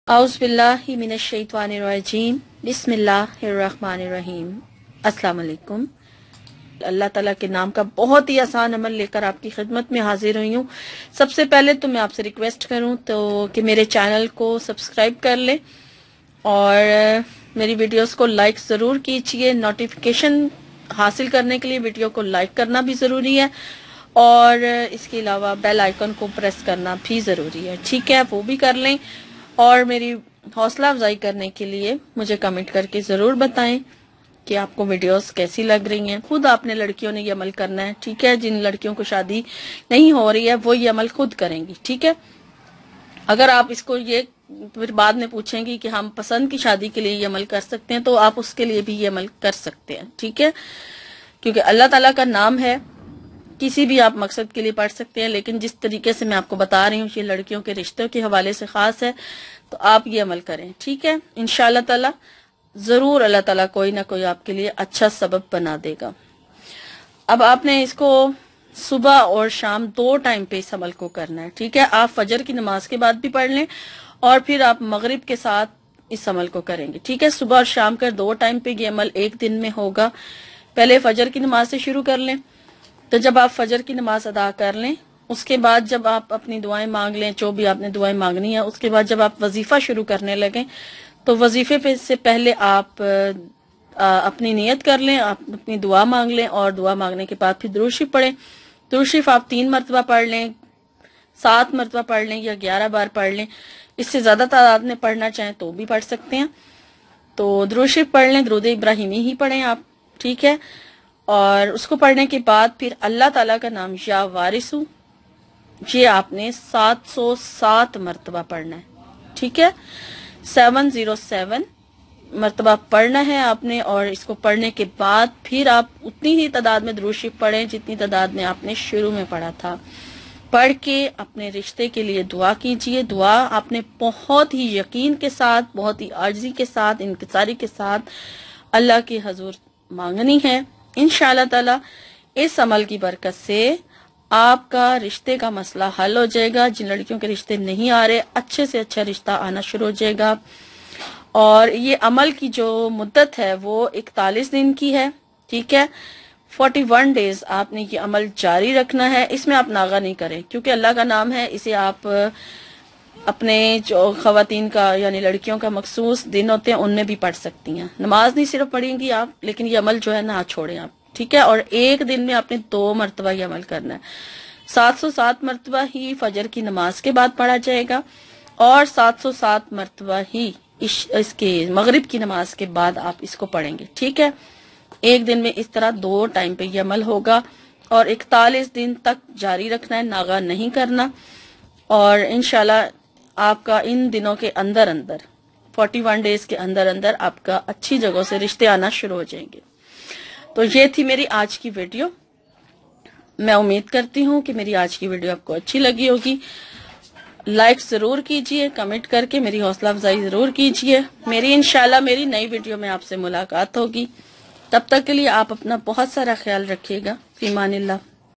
औज़ बिल्लाहि मिनश शैतानिर रजीम बिस्मिल्लाहिर्रहमानिर्रहीम। अस्सलाम वालेकुम। अल्लाह ताला के नाम का बहुत ही आसान अमल लेकर आपकी खिदमत में हाजिर हुई हूँ। सबसे पहले तो मैं आपसे रिक्वेस्ट करूँ तो कि मेरे चैनल को सब्सक्राइब कर लें और मेरी वीडियोस को लाइक ज़रूर कीजिए। नोटिफिकेशन हासिल करने के लिए वीडियो को लाइक करना भी ज़रूरी है और इसके अलावा बेल आइकन को प्रेस करना भी ज़रूरी है। ठीक है, वो भी कर लें और मेरी हौसला अफजाई करने के लिए मुझे कमेंट करके ज़रूर बताएं कि आपको वीडियोस कैसी लग रही हैं। खुद आपने लड़कियों ने ये अमल करना है। ठीक है, जिन लड़कियों को शादी नहीं हो रही है वो ये अमल खुद करेंगी। ठीक है, अगर आप इसको ये फिर बाद में पूछेंगी कि हम पसंद की शादी के लिए ये अमल कर सकते हैं तो आप उसके लिए भी ये अमल कर सकते हैं। ठीक है, क्योंकि अल्लाह ताला का नाम है, किसी भी आप मकसद के लिए पढ़ सकते हैं, लेकिन जिस तरीके से मैं आपको बता रही हूँ ये लड़कियों के रिश्तों के हवाले से खास है, तो आप ये अमल करें। ठीक है, इंशाअल्लाह ताला जरूर अल्लाह ताला कोई ना कोई आपके लिए अच्छा सबब बना देगा। अब आपने इसको सुबह और शाम 2 टाइम पे इस अमल को करना है। ठीक है, आप फजर की नमाज के बाद भी पढ़ लें और फिर आप मगरिब के साथ इस अमल को करेंगे। ठीक है, सुबह और शाम कर 2 टाइम पे ये अमल एक दिन में होगा। पहले फजर की नमाज से शुरू कर लें, तो जब आप फजर की नमाज अदा कर लें उसके बाद जब आप अपनी दुआएं मांग लें, जो भी आपने दुआएं मांगनी है, उसके बाद जब आप वजीफा शुरू करने लगें तो वजीफे पे से पहले आप अपनी नियत कर लें, आप अपनी दुआ मांग लें और दुआ मांगने के बाद फिर दुरूद शरीफ पढ़ें। दुरूद शरीफ आप 3 मरतबा पढ़ लें, 7 मरतबा पढ़ लें या 11 बार पढ़ लें। इससे ज्यादा तादाद में पढ़ना चाहें तो भी पढ़ सकते हैं। तो दुरूद शरीफ पढ़ लें, दुरूद इब्राहिमी ही पढ़ें आप। ठीक है, और उसको पढ़ने के बाद फिर अल्लाह ताला का नाम या वारिसू ये आपने 707 मरतबा पढ़ना है। ठीक है, 707 मरतबा पढ़ना है आपने और इसको पढ़ने के बाद फिर आप उतनी ही तादाद में दुरूद शरीफ पढ़ें जितनी तादाद में आपने शुरू में पढ़ा था। पढ़ के अपने रिश्ते के लिए दुआ कीजिए। दुआ आपने बहुत ही यकीन के साथ, बहुत ही आजिज़ी के साथ, इंकिसारी के साथ अल्लाह के हजूर मांगनी है। इंशाअल्लाह ताला इस अमल की बरकत से आपका रिश्ते का मसला हल हो जाएगा। जिन लड़कियों के रिश्ते नहीं आ रहे, अच्छे से अच्छा रिश्ता आना शुरू हो जाएगा। और ये अमल की जो मुद्दत है वो 41 दिन की है। ठीक है, 41 डेज आपने ये अमल जारी रखना है। इसमें आप नागा नहीं करें क्योंकि अल्लाह का नाम है। इसे आप अपने जो खवातीन का यानी लड़कियों का मखसूस दिन होते हैं उनमें भी पढ़ सकती हैं। नमाज नहीं सिर्फ पढ़ेंगी आप, लेकिन ये अमल जो है ना छोड़ें आप। ठीक है, और एक दिन में आपने 2 मरतबा ये अमल करना है। 707 मरतबा ही फजर की नमाज के बाद पढ़ा जाएगा और 707 मरतबा ही इसके मगरिब की नमाज के बाद आप इसको पढ़ेंगे। ठीक है, एक दिन में इस तरह 2 टाइम पे ये अमल होगा और 41 दिन तक जारी रखना है, नागा नहीं करना। और इंशाल्लाह आपका इन दिनों के अंदर अंदर 41 डेज के अंदर अंदर आपका अच्छी जगहों से रिश्ते आना शुरू हो जाएंगे। तो ये थी मेरी आज की वीडियो। मैं उम्मीद करती हूँ कि मेरी आज की वीडियो आपको अच्छी लगी होगी। लाइक जरूर कीजिए, कमेंट करके मेरी हौसला अफजाई जरूर कीजिए। मेरी इंशाल्लाह मेरी नई वीडियो में आपसे मुलाकात होगी। तब तक के लिए आप अपना बहुत सारा ख्याल रखिएगा। फीमानिल्लाह।